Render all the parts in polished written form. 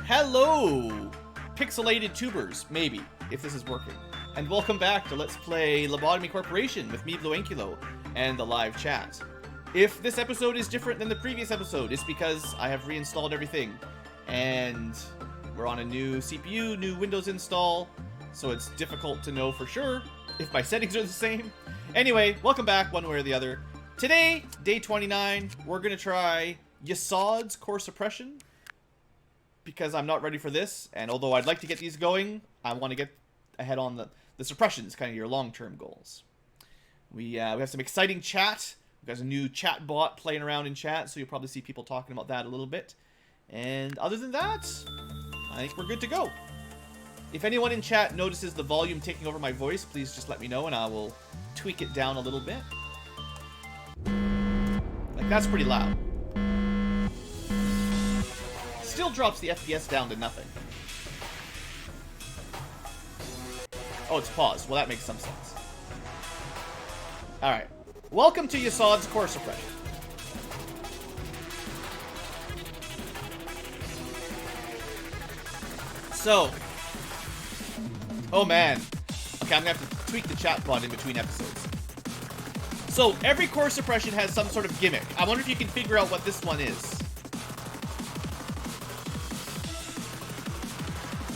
Hello, pixelated tubers, maybe, if this is working. And welcome back to Let's Play Lobotomy Corporation with me, BlueAnkylo, and the live chat. If this episode is different than the previous episode, it's because I have reinstalled everything. And we're on a new CPU, new Windows install, so it's difficult to know for sure if my settings are the same. Anyway, welcome back one way or the other. Today, day 29, we're going to try Yesod's core suppression. Because I'm not ready for this, and although I'd like to get these going, I want to get ahead on the suppressions, kind of your long-term goals. We have some exciting chat. We've got a new chat bot playing around in chat, so you'll probably see people talking about that a little bit. And other than that, I think we're good to go. If anyone in chat notices the volume taking over my voice, please just let me know and I will tweak it down a little bit. Like, that's pretty loud. Still drops the FPS down to nothing. Oh, it's paused. Well, that makes some sense. Alright. Welcome to Yesod's core suppression. So. Oh, man. Okay, I'm going to have to tweak the chat bot in between episodes. So, every core suppression has some sort of gimmick. I wonder if you can figure out what this one is.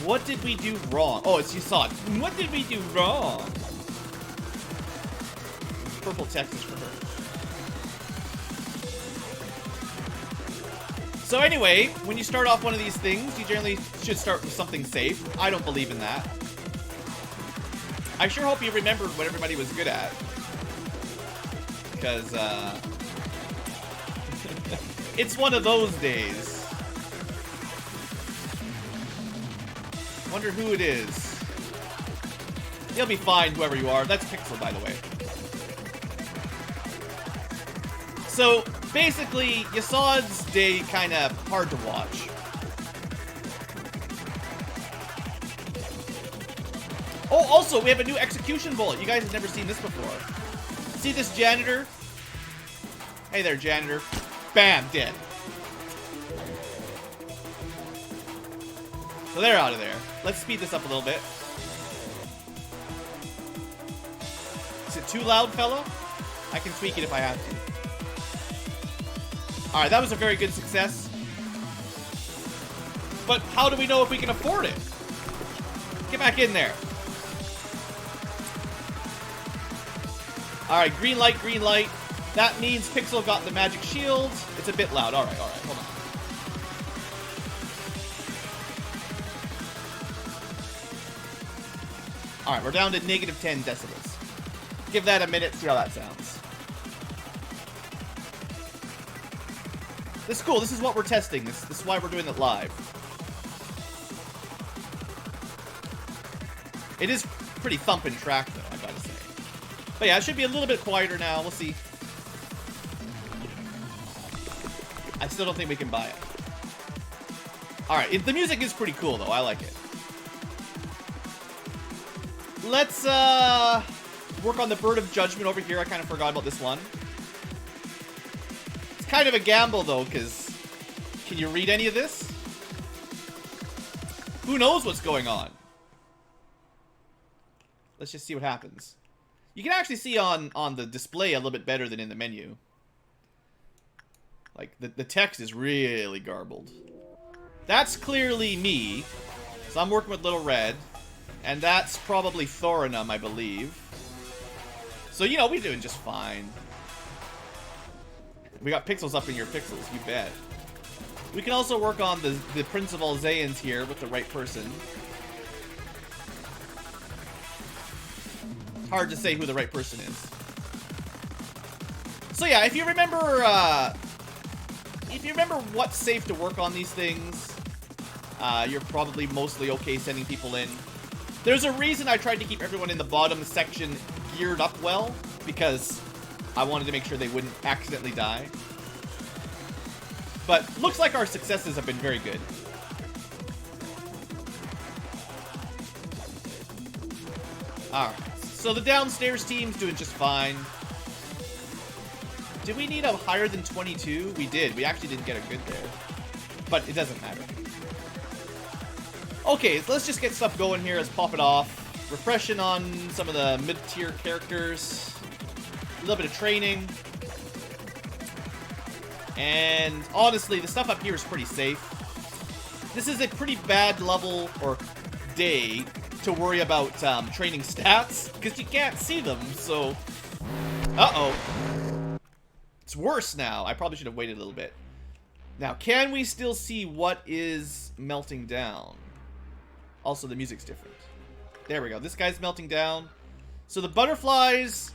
What did we do wrong? Oh, it's Yesod. What did we do wrong? Purple text is for her. So anyway, when you start off one of these things, you generally should start with something safe. I don't believe in that. I sure hope you remembered what everybody was good at. Because, it's one of those days. Wonder who it is. You'll be fine, whoever you are. That's Pixel, by the way. So, basically, Yesod's day kind of hard to watch. Oh, also, we have a new execution bullet. You guys have never seen this before. See this janitor? Hey there, janitor. Bam, dead. So they're out of there. Let's speed this up a little bit. Is it too loud, fella? I can tweak it if I have to. Alright, that was a very good success. But how do we know if we can afford it? Get back in there. Alright, green light, green light. That means Pixel got the magic shield. It's a bit loud. Alright, hold on. Alright, we're down to negative 10 decibels. Give that a minute, see how that sounds. This is cool, this is what we're testing. This is why we're doing it live. It is pretty thumping track, though, I gotta say. But yeah, it should be a little bit quieter now. We'll see. I still don't think we can buy it. Alright, the music is pretty cool, though. I like it. Let's work on the Bird of Judgment over here. I kind of forgot about this one. It's kind of a gamble, though, because can you read any of this? Who knows what's going on? Let's just see what happens. You can actually see on the display a little bit better than in the menu. Like, the text is really garbled. That's clearly me, so I'm working with Little Red. And that's probably Thorinum, I believe. So, you know, we're doing just fine. We got pixels up in your pixels, you bet. We can also work on the Prince of Alzayans here with the right person. It's hard to say who the right person is. So yeah, if you remember what's safe to work on these things, you're probably mostly okay sending people in. There's a reason I tried to keep everyone in the bottom section geared up well, because I wanted to make sure they wouldn't accidentally die. But looks like our successes have been very good. Alright, so the downstairs team's doing just fine. Did we need a higher than 22? We did. We actually didn't get a good there. But it doesn't matter. Okay, so let's just get stuff going here. Let's pop it off. Repression on some of the mid-tier characters. A little bit of training. And honestly, the stuff up here is pretty safe. This is a pretty bad level or day to worry about training stats because you can't see them, so... Uh-oh. It's worse now. I probably should have waited a little bit. Now, can we still see what is melting down? Also, the music's different. There we go. This guy's melting down. So the butterflies,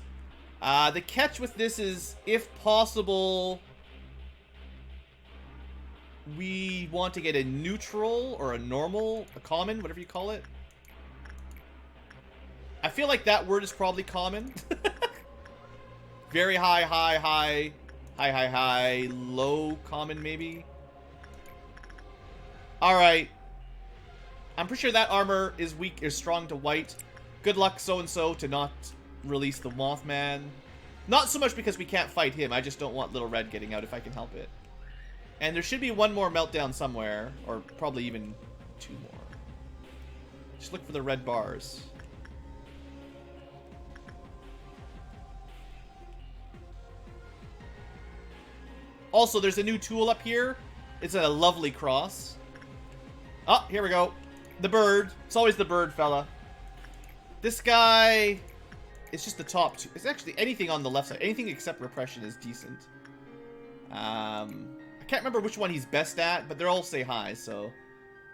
the catch with this is, if possible, we want to get a neutral or a normal, a common, whatever you call it. I feel like that word is probably common. Very high, high, high, high, high, high, low, common maybe. Alright. I'm pretty sure that armor is weak, is strong to white. Good luck so-and-so to not release the Mothman. Not so much because we can't fight him, I just don't want Little Red getting out if I can help it. And there should be one more meltdown somewhere, or probably even two more. Just look for the red bars. Also, there's a new tool up here. It's a lovely cross. Oh, here we go. The bird. It's always the bird, fella. This guy... It's just the top two. It's actually anything on the left side. Anything except repression is decent. I can't remember which one he's best at, but they're all say hi, so...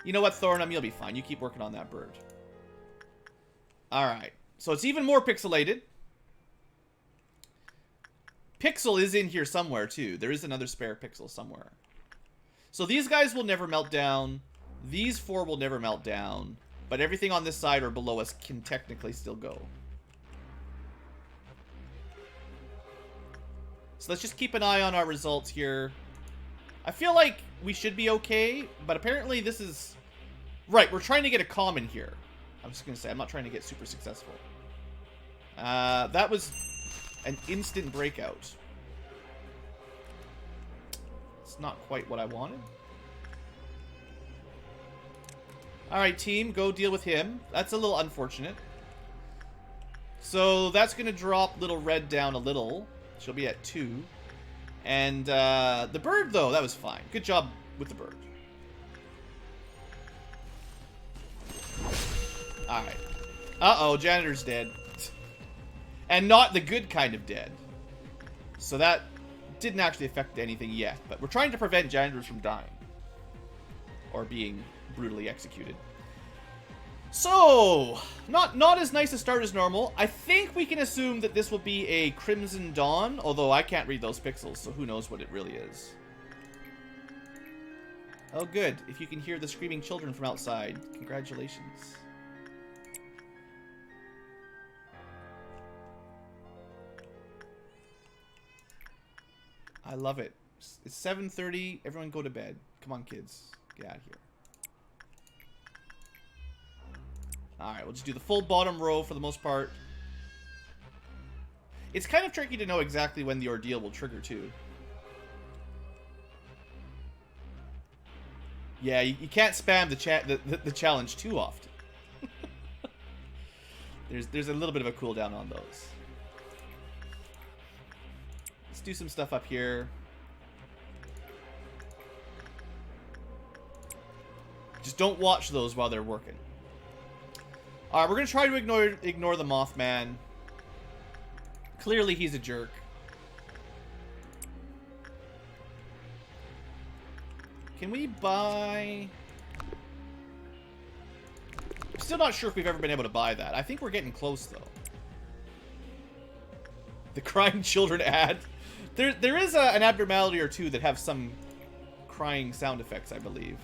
You know what, Thornum? You'll be fine. You keep working on that bird. Alright. So it's even more pixelated. Pixel is in here somewhere, too. There is another spare pixel somewhere. So these guys will never melt down. These four will never melt down. But everything on this side or below us can technically still go. So let's just keep an eye on our results here. I feel like we should be okay, but apparently this is... Right, we're trying to get a common here. I was going to say, I'm not trying to get super successful. That was an instant breakout. It's not quite what I wanted. Alright, team, go deal with him. That's a little unfortunate. So that's going to drop Little Red down a little. She'll be at 2. And the bird, though, that was fine. Good job with the bird. Alright. Uh-oh, janitor's dead. And not the good kind of dead. So that didn't actually affect anything yet. But we're trying to prevent janitors from dying. Or being brutally executed. So, not as nice a start as normal. I think we can assume that this will be a Crimson Dawn, although I can't read those pixels, so who knows what it really is. Oh good, if you can hear the screaming children from outside, congratulations. I love it. It's 7:30, everyone go to bed. Come on kids, get out of here. Alright, we'll just do the full bottom row for the most part. It's kind of tricky to know exactly when the ordeal will trigger, too. Yeah, you can't spam the challenge too often. There's a little bit of a cooldown on those. Let's do some stuff up here. Just don't watch those while they're working. Alright, we're going to try to ignore the Mothman. Clearly he's a jerk. Can we buy... I'm still not sure if we've ever been able to buy that. I think we're getting close, though. The crying children ad. There is an abnormality or two that have some crying sound effects, I believe.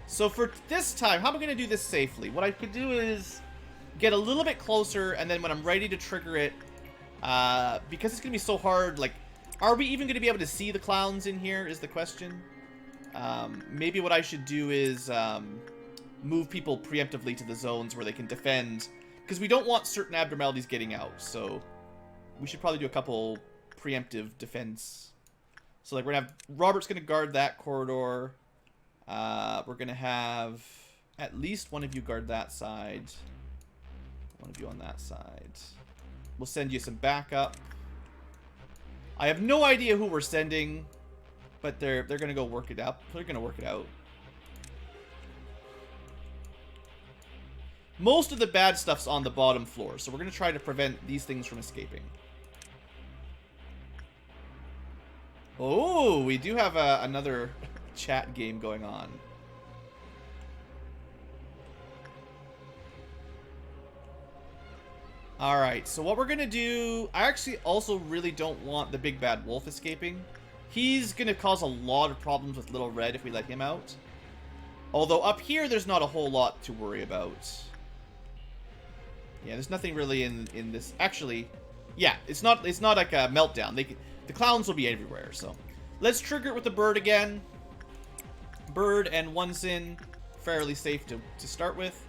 So for this time, how am I going to do this safely? What I could do is get a little bit closer, and then when I'm ready to trigger it, because it's going to be so hard, like, are we even going to be able to see the clowns in here is the question. Maybe what I should do is move people preemptively to the zones where they can defend, because we don't want certain abnormalities getting out, so we should probably do a couple preemptive defense. So like we're going to have, Robert's going to guard that corridor. We're going to have at least one of you guard that side. One of you on that side. We'll send you some backup. I have no idea who we're sending, but they're going to go work it out. They're going to work it out. Most of the bad stuff's on the bottom floor, so we're going to try to prevent these things from escaping. Oh, we do have another chat game going on. Alright, so what we're going to do... I actually also really don't want the big bad wolf escaping. He's going to cause a lot of problems with Little Red if we let him out. Although up here, there's not a whole lot to worry about. Yeah, there's nothing really in this. Actually, yeah, it's not like a meltdown. The clowns will be everywhere. So let's trigger it with the bird again. Bird and one sin, fairly safe to start with.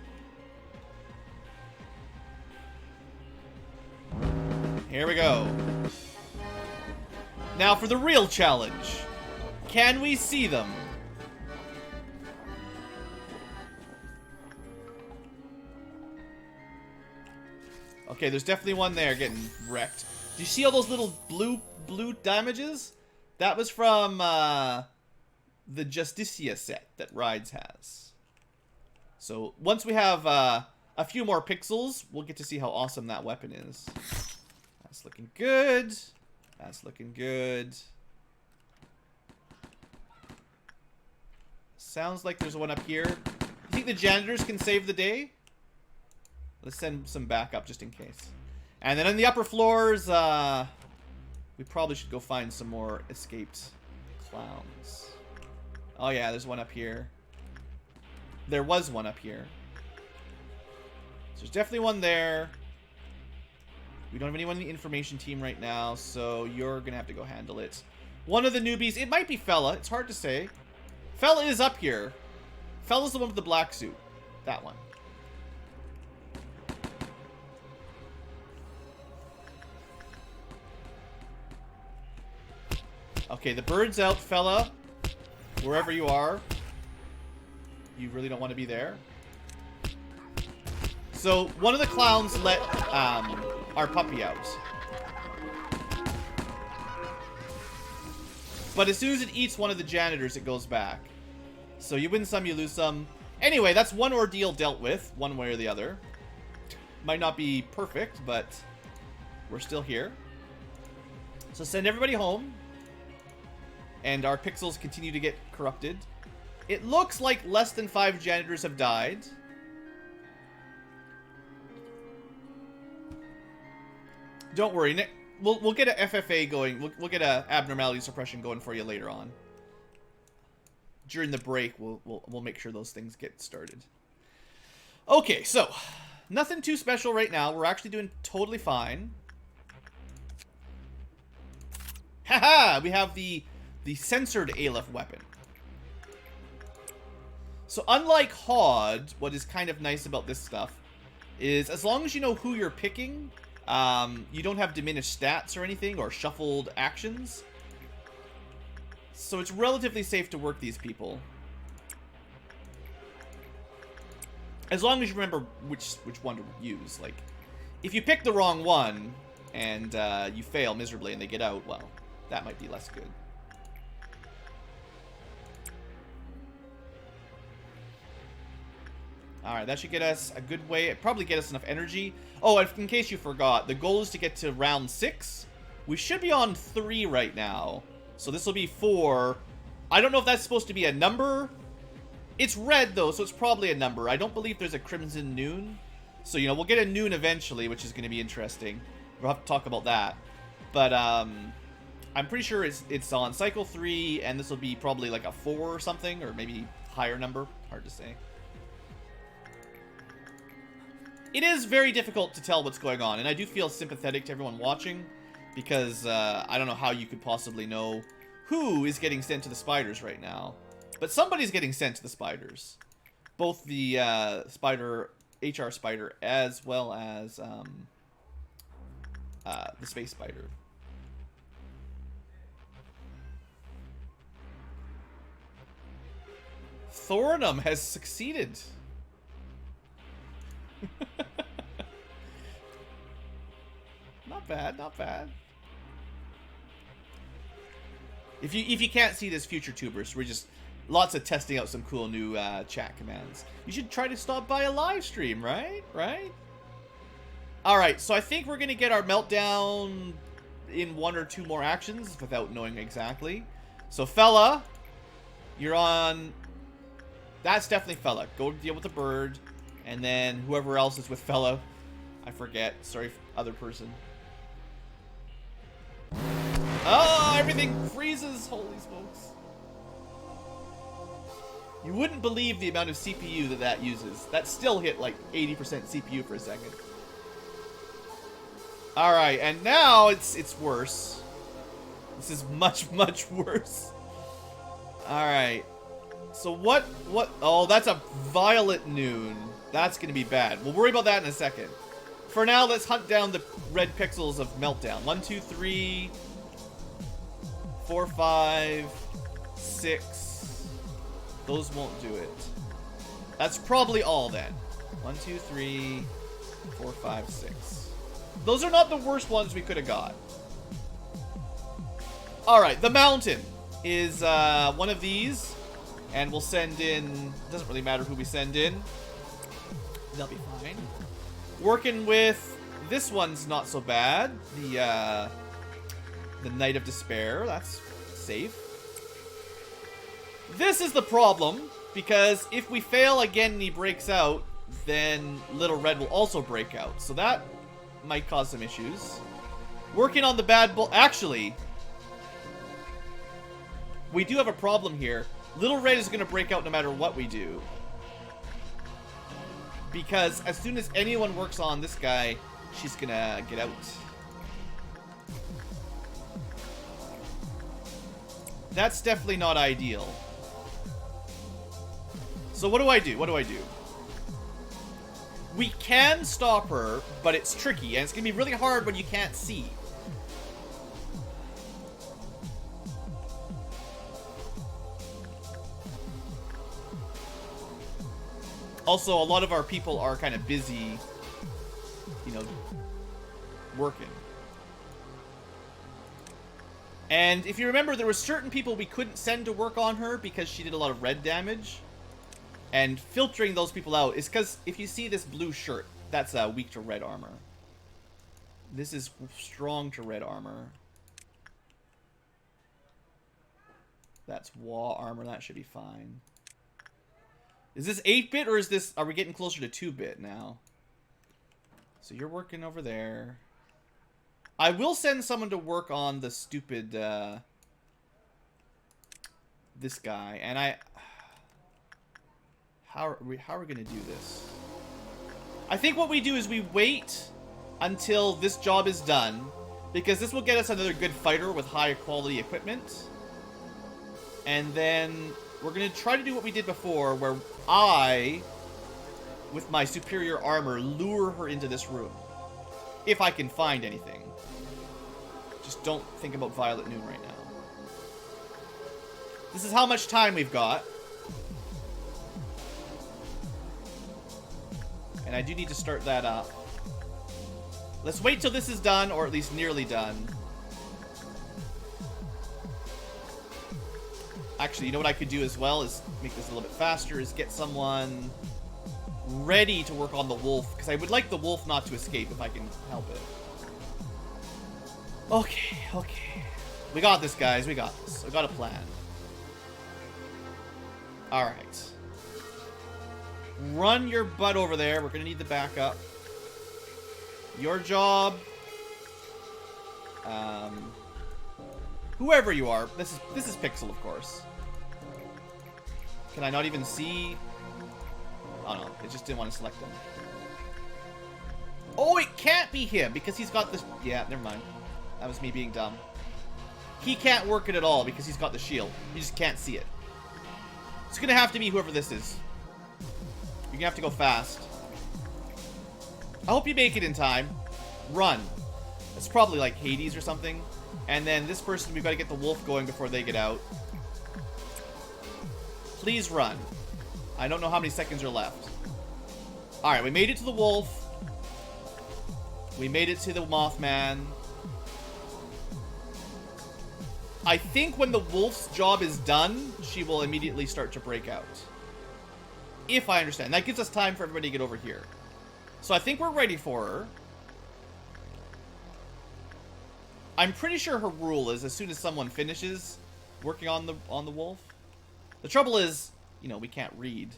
Here we go. Now for the real challenge. Can we see them? Okay, there's definitely one there getting wrecked. Do you see all those little blue damages? That was from the Justicia set that Rides has. So once we have a few more pixels, we'll get to see how awesome that weapon is. That's looking good. That's looking good. Sounds like there's one up here. You think the janitors can save the day? Let's send some backup just in case. And then on the upper floors, we probably should go find some more escaped clowns. Oh yeah, there's one up here. There was one up here. So there's definitely one there. We don't have anyone in the information team right now, so you're going to have to go handle it. One of the newbies, it might be Fella. It's hard to say. Fella is up here. Fella's the one with the black suit. That one. Okay, the bird's out, Fella. Wherever you are. You really don't want to be there. So, one of the clowns let our puppy out. But as soon as it eats one of the janitors, it goes back. So you win some, you lose some. Anyway, that's one ordeal dealt with, one way or the other. Might not be perfect, but we're still here. So send everybody home. And our pixels continue to get corrupted. It looks like less than 5 janitors have died. Don't worry, Nick. We'll get a FFA going. We'll get a abnormality suppression going for you later on. During the break, we'll make sure those things get started. Okay, so nothing too special right now. We're actually doing totally fine. Haha! We have the censored Aleph weapon. So unlike HOD, what is kind of nice about this stuff is as long as you know who you're picking, you don't have diminished stats or anything, or shuffled actions. So it's relatively safe to work these people. As long as you remember which one to use. Like, if you pick the wrong one, and you fail miserably and they get out, well, that might be less good. Alright, that should get us a good way. Probably get us enough energy. Oh, in case you forgot, the goal is to get to round 6. We should be on 3 right now. So this will be 4. I don't know if that's supposed to be a number. It's red, though, so it's probably a number. I don't believe there's a crimson noon. So, you know, we'll get a noon eventually, which is going to be interesting. We'll have to talk about that. But, I'm pretty sure it's on cycle 3, and this will be probably like a 4 or something, or maybe higher number. Hard to say. It is very difficult to tell what's going on, and I do feel sympathetic to everyone watching, because I don't know how you could possibly know who is getting sent to the spiders right now. But somebody's getting sent to the spiders. Both the HR spider, as well as the space spider. Thornum has succeeded. Not bad, not bad. If you can't see this, future tubers, we're just lots of testing out some cool new chat commands. You should try to stop by a live stream, right? Right? Alright, so I think we're gonna get our meltdown in 1 or 2 more actions without knowing exactly. So Fella, you're on... That's definitely Fella. Go deal with the bird. And then whoever else is with Fella. I forget. Sorry, other person. Oh, everything freezes. Holy smokes. You wouldn't believe the amount of CPU that uses. That still hit like 80% CPU for a second. Alright, and now it's worse. This is much, much worse. Alright. So what... Oh, that's a violet noon. That's going to be bad. We'll worry about that in a second. For now, let's hunt down the red pixels of Meltdown. 1, 2, 3... 4, 5... 6... Those won't do it. That's probably all then. 1, 2, 3... 4, 5, 6. Those are not the worst ones we could have got. Alright, the mountain is one of these. And we'll send in... Doesn't really matter who we send in. They'll be fine. Working with... This one's not so bad. The Knight of Despair. That's safe. This is the problem. Because if we fail again and he breaks out, then Little Red will also break out. So that might cause some issues. Working on the bad bull... Actually, we do have a problem here. Little Red is going to break out no matter what we do. Because as soon as anyone works on this guy, she's going to get out. That's definitely not ideal. So what do I do? What do I do? We can stop her, but it's tricky, and it's going to be really hard when you can't see. Also, a lot of our people are kind of busy, you know, working. And if you remember, there were certain people we couldn't send to work on her because she did a lot of red damage. And filtering those people out is because if you see this blue shirt, that's weak to red armor. This is strong to red armor. That's WA armor, that should be fine. Is this 8-bit or is this... Are we getting closer to 2-bit now? So you're working over there. I will send someone to work on the stupid... this guy. And I... How are we going to do this? I think what we do is we wait until this job is done. Because this will get us another good fighter with high quality equipment. And then... We're going to try to do what we did before, where I, with my superior armor, lure her into this room. If I can find anything. Just don't think about Violet Noon right now. This is how much time we've got. And I do need to start that up. Let's wait till this is done, or at least nearly done. Actually, you know what I could do as well is make this a little bit faster, is get someone ready to work on the wolf. Because I would like the wolf not to escape if I can help it. Okay, okay. We got this, guys. We got this. We got a plan. Alright. Run your butt over there. We're going to need the backup. Your job... whoever you are. This is Pixel, of course. Can I not even see? Oh no, it just didn't want to select him. Oh, it can't be him because he's got this. Yeah, never mind. That was me being dumb. He can't work it at all because he's got the shield. You just can't see it. It's gonna have to be whoever this is. You're gonna have to go fast. I hope you make it in time. Run. It's probably like Hades or something. And then this person, we've got to get the wolf going before they get out. Please run. I don't know how many seconds are left. Alright, we made it to the wolf. We made it to the Mothman. I think when the wolf's job is done, she will immediately start to break out. If I understand. That gives us time for everybody to get over here. So I think we're ready for her. I'm pretty sure her rule is as soon as someone finishes working on the wolf. The trouble is, you know, we can't read.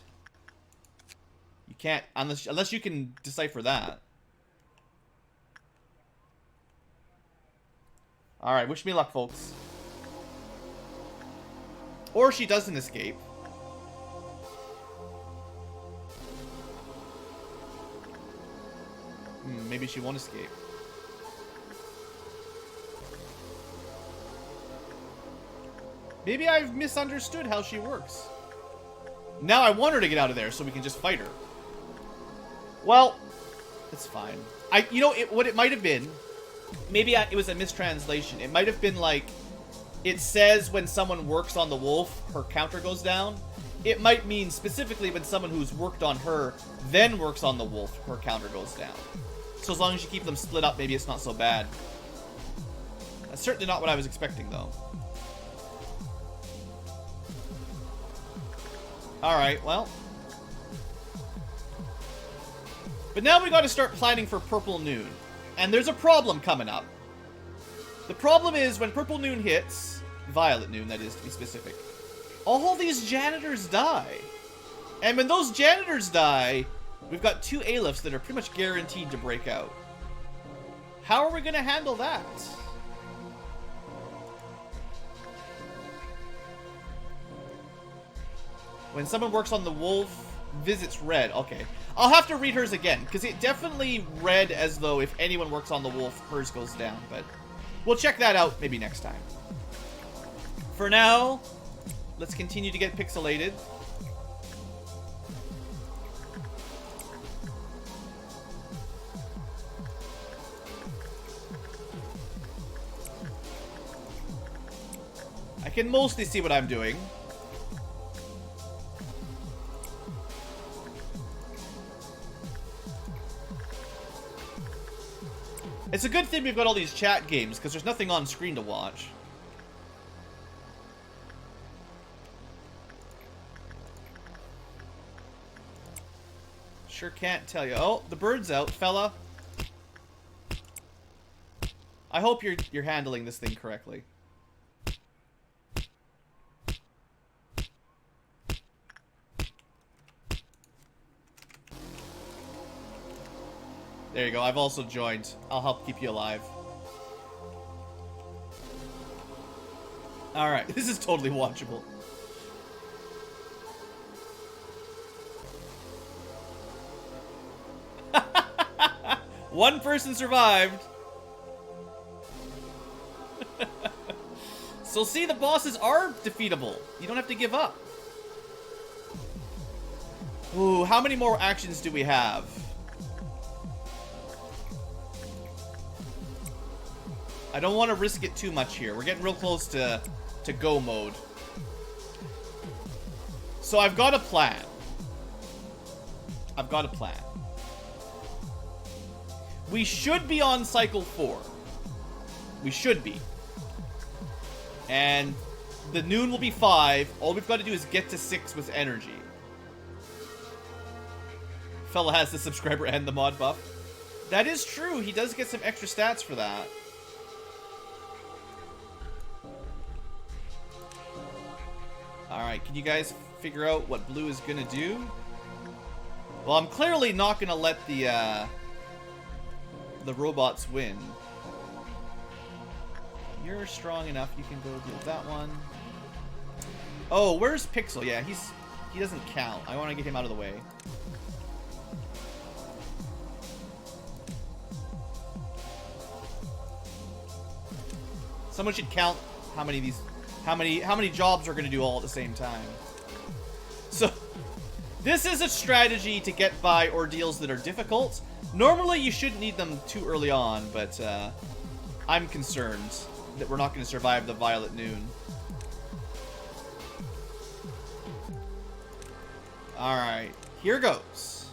You can't unless you can decipher that. Alright, wish me luck, folks. Or she doesn't escape. Maybe she won't escape. Maybe I've misunderstood how she works. Now I want her to get out of there so we can just fight her. Well, it's fine. You know, what it might have been, maybe it was a mistranslation. It might have been like, it says when someone works on the wolf, her counter goes down. It might mean specifically when someone who's worked on her then works on the wolf, her counter goes down. So as long as you keep them split up, maybe it's not so bad. That's certainly not what I was expecting, though. Alright, well. But now we gotta start planning for Purple Noon. And there's a problem coming up. The problem is, when Purple Noon hits, Violet Noon, that is, to be specific, all these janitors die. And when those janitors die, we've got 2 Alephi's that are pretty much guaranteed to break out. How are we gonna handle that? When someone works on the wolf, visits red. Okay. I'll have to read hers again, because it definitely read as though if anyone works on the wolf, hers goes down. But we'll check that out maybe next time. For now, let's continue to get pixelated. I can mostly see what I'm doing. It's a good thing we've got all these chat games, because there's nothing on screen to watch. Sure can't tell you. Oh, the bird's out, fella. I hope you're handling this thing correctly. There you go, I've also joined. I'll help keep you alive. Alright, this is totally watchable. One person survived. So see, the bosses are defeatable. You don't have to give up. Ooh, how many more actions do we have? I don't want to risk it too much here. We're getting real close to go mode. So I've got a plan. I've got a plan. We should be on cycle 4. We should be. And the noon will be 5. All we've got to do is get to 6 with energy. Fella has the subscriber and the mod buff. That is true. He does get some extra stats for that. Alright, can you guys figure out what blue is gonna do? Well, I'm clearly not gonna let the robots win. You're strong enough, you can go deal with that one. Oh, where's Pixel? Yeah, he doesn't count. I want to get him out of the way. Someone should count how many of these, how many jobs are going to do all at the same time. So, this is a strategy to get by ordeals that are difficult. Normally, you shouldn't need them too early on, but I'm concerned that we're not going to survive the Violet Noon. Alright, here goes.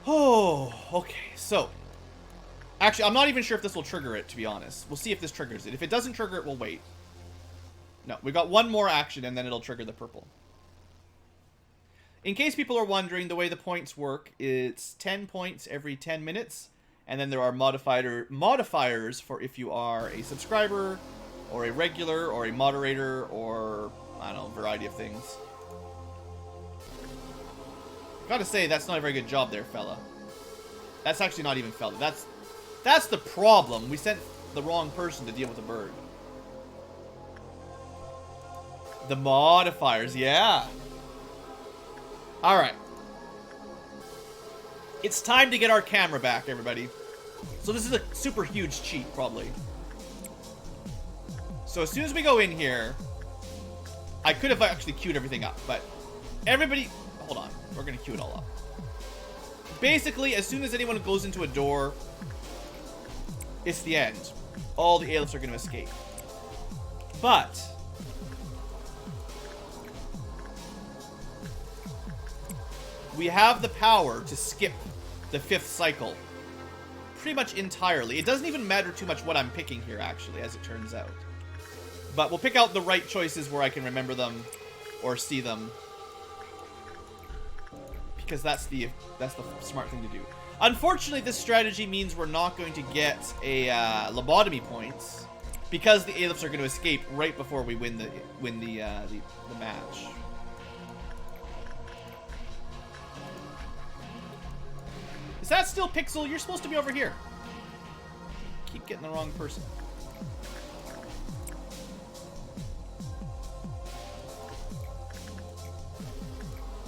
Oh, okay, so. Actually, I'm not even sure if this will trigger it, to be honest. We'll see if this triggers it. If it doesn't trigger it, we'll wait. No, we got one more action, and then it'll trigger the purple. In case people are wondering, the way the points work, it's 10 points every 10 minutes. And then there are modifiers for if you are a subscriber, or a regular, or a moderator, or, I don't know, a variety of things. Gotta say, that's not a very good job there, fella. That's actually not even fella. That's the problem. We sent the wrong person to deal with the bird. The modifiers, yeah. Alright. It's time to get our camera back, everybody. So this is a super huge cheat, probably. So as soon as we go in here, I could have actually queued everything up, but everybody, hold on, we're gonna queue it all up. Basically, as soon as anyone goes into a door, it's the end. All the ailifs are gonna escape. But we have the power to skip the 5th cycle pretty much entirely. It doesn't even matter too much what I'm picking here, actually, as it turns out. But we'll pick out the right choices where I can remember them or see them, because that's the smart thing to do. Unfortunately, this strategy means we're not going to get a lobotomy points, because the ailifs are going to escape right before we win the match. Is that still Pixel? You're supposed to be over here. Keep getting the wrong person.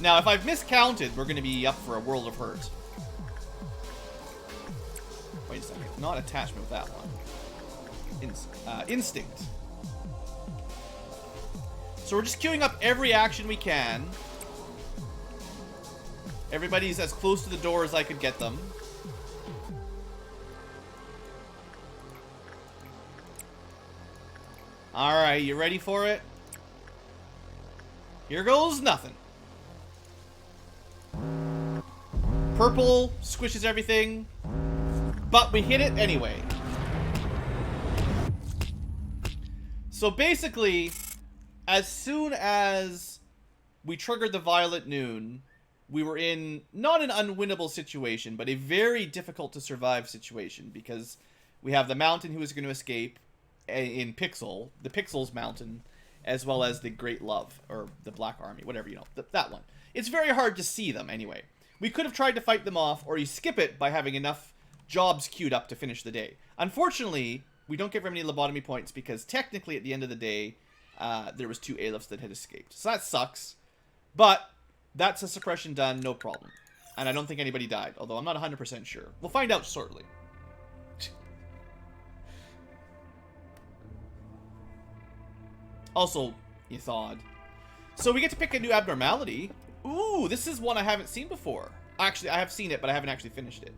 Now, if I've miscounted, we're going to be up for a world of hurt. Wait a second. Not attachment with that one. Instinct. So we're just queuing up every action we can. Everybody's as close to the door as I could get them. Alright, you ready for it? Here goes nothing. Purple squishes everything, but we hit it anyway. So basically, as soon as we triggered the violet noon, we were in not an unwinnable situation, but a very difficult to survive situation, because we have the mountain who is going to escape in Pixel, the Pixel's mountain, as well as the Great Love, or the Black Army, whatever, you know, that one. It's very hard to see them anyway. We could have tried to fight them off, or you skip it by having enough jobs queued up to finish the day. Unfortunately, we don't get very many lobotomy points, because technically at the end of the day, there was 2 ailifs that had escaped. So that sucks, but that's a suppression done, no problem. And I don't think anybody died, although I'm not 100% sure. We'll find out shortly. Also, Yesod. So we get to pick a new abnormality. Ooh, this is one I haven't seen before. Actually, I have seen it, but I haven't actually finished it.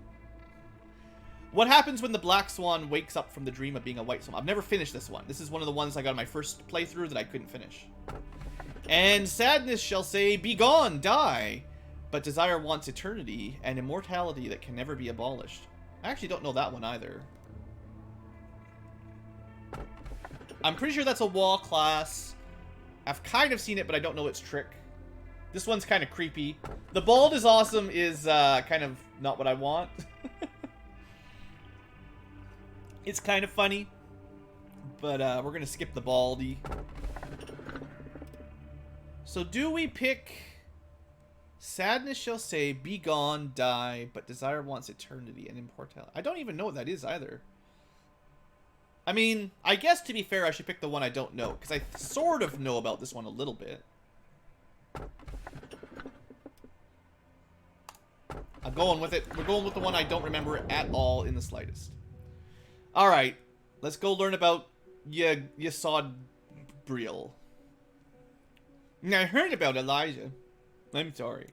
What happens when the black swan wakes up from the dream of being a white swan? I've never finished this one. This is one of the ones I got in my first playthrough that I couldn't finish. And sadness shall say, "Be gone, die." But desire wants eternity and immortality that can never be abolished. I actually don't know that one either. I'm pretty sure that's a wall class. I've kind of seen it, but I don't know its trick. This one's kind of creepy. The bald is awesome is kind of not what I want. It's kind of funny. But we're going to skip the baldy. So do we pick... Sadness shall say, "Be gone, die, but desire wants eternity and immortality." I don't even know what that is either. I mean, I guess to be fair, I should pick the one I don't know, because I sort of know about this one a little bit. I'm going with it. We're going with the one I don't remember at all in the slightest. Alright, let's go learn about Yesod Briel. I heard about Elijah. I'm sorry.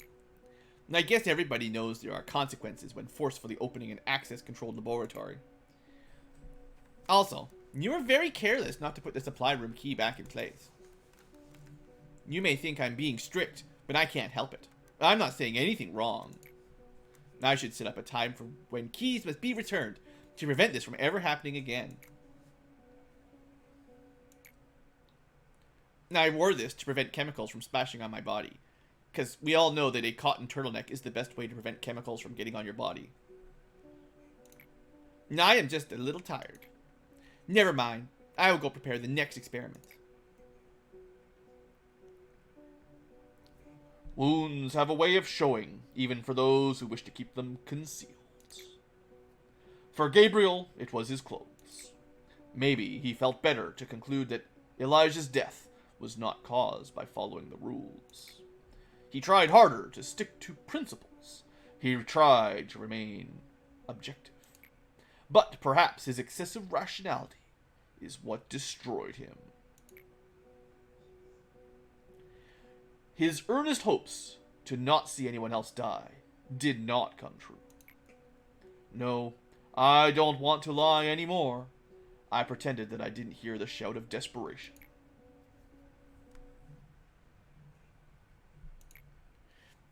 I guess everybody knows there are consequences when forcefully opening an access-controlled laboratory. Also, you were very careless not to put the supply room key back in place. You may think I'm being strict, but I can't help it. I'm not saying anything wrong. I should set up a time for when keys must be returned to prevent this from ever happening again. Now, I wore this to prevent chemicals from splashing on my body, because we all know that a cotton turtleneck is the best way to prevent chemicals from getting on your body. Now, I am just a little tired. Never mind. I will go prepare the next experiment. Wounds have a way of showing, even for those who wish to keep them concealed. For Gabriel, it was his clothes. Maybe he felt better to conclude that Elijah's death was not caused by following the rules. He tried harder to stick to principles. He tried to remain objective. But perhaps his excessive rationality is what destroyed him. His earnest hopes to not see anyone else die did not come true. No, I don't want to lie anymore. I pretended that I didn't hear the shout of desperation.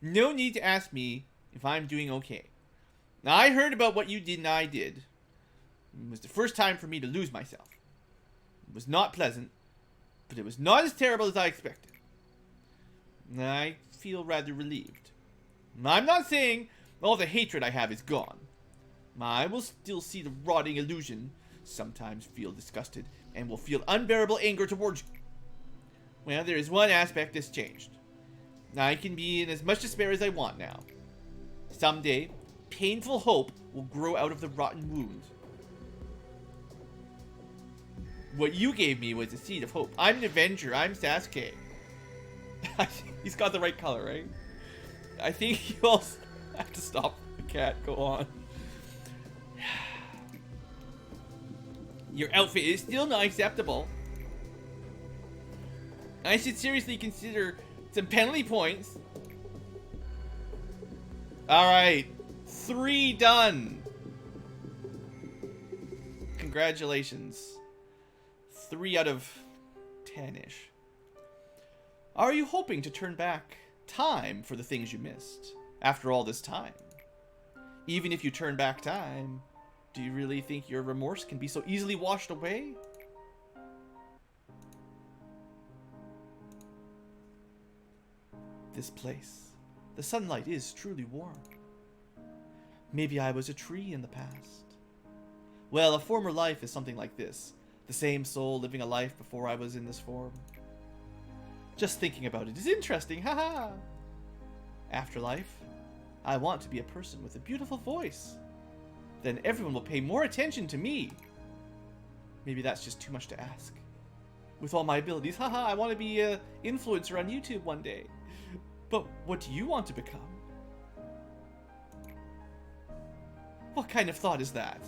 No need to ask me if I'm doing okay. Now, I heard about what you did and I did. It was the first time for me to lose myself. It was not pleasant, but it was not as terrible as I expected. I feel rather relieved. I'm not saying all the hatred I have is gone. I will still see the rotting illusion, sometimes feel disgusted, and will feel unbearable anger towards you. Well, there is one aspect that's changed. I can be in as much despair as I want now. Someday, painful hope will grow out of the rotten wound. What you gave me was a seed of hope. I'm an Avenger. I'm Sasuke. He's got the right color, right? I think you also have to stop the cat. Go on. Your outfit is still not acceptable. I should seriously consider some penalty points. Alright. 3 done. Congratulations. 3 out of 10-ish. Are you hoping to turn back time for the things you missed after all this time? Even if you turn back time, do you really think your remorse can be so easily washed away? This place, the sunlight is truly warm. Maybe I was a tree in the past. Well, a former life is something like this. The same soul living a life before I was in this form. Just thinking about it is interesting, haha! Afterlife, I want to be a person with a beautiful voice. Then everyone will pay more attention to me. Maybe that's just too much to ask. With all my abilities, haha, I want to be an influencer on YouTube one day. But what do you want to become? What kind of thought is that?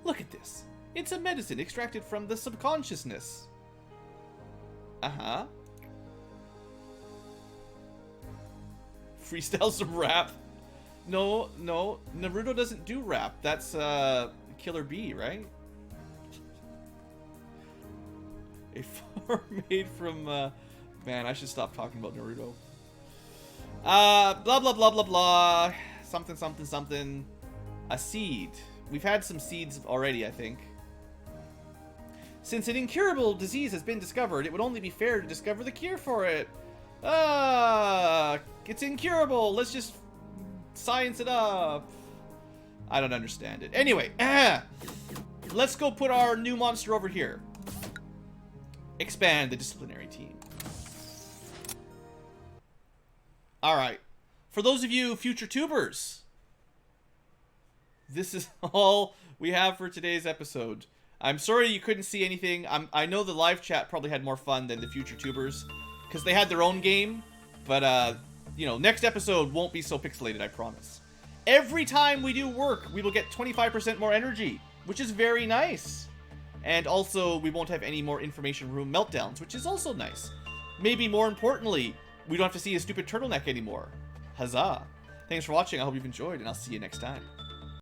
Look at this. It's a medicine extracted from the subconsciousness. Uh-huh. Freestyle some rap. No, Naruto doesn't do rap. That's Killer Bee, right? A farm made from man, I should stop talking about Naruto. Blah blah blah blah blah. Something. A seed. We've had some seeds already, I think. Since an incurable disease has been discovered, it would only be fair to discover the cure for it. It's incurable. Let's just science it up. I don't understand it. Anyway, let's go put our new monster over here. Expand the disciplinary team. Alright. For those of you future tubers, this is all we have for today's episode. I'm sorry you couldn't see anything. I know the live chat probably had more fun than the future tubers, because they had their own game. But, you know, next episode won't be so pixelated, I promise. Every time we do work, we will get 25% more energy, which is very nice. And also, we won't have any more information room meltdowns, which is also nice. Maybe more importantly, we don't have to see a stupid turtleneck anymore. Huzzah. Thanks for watching. I hope you've enjoyed, and I'll see you next time.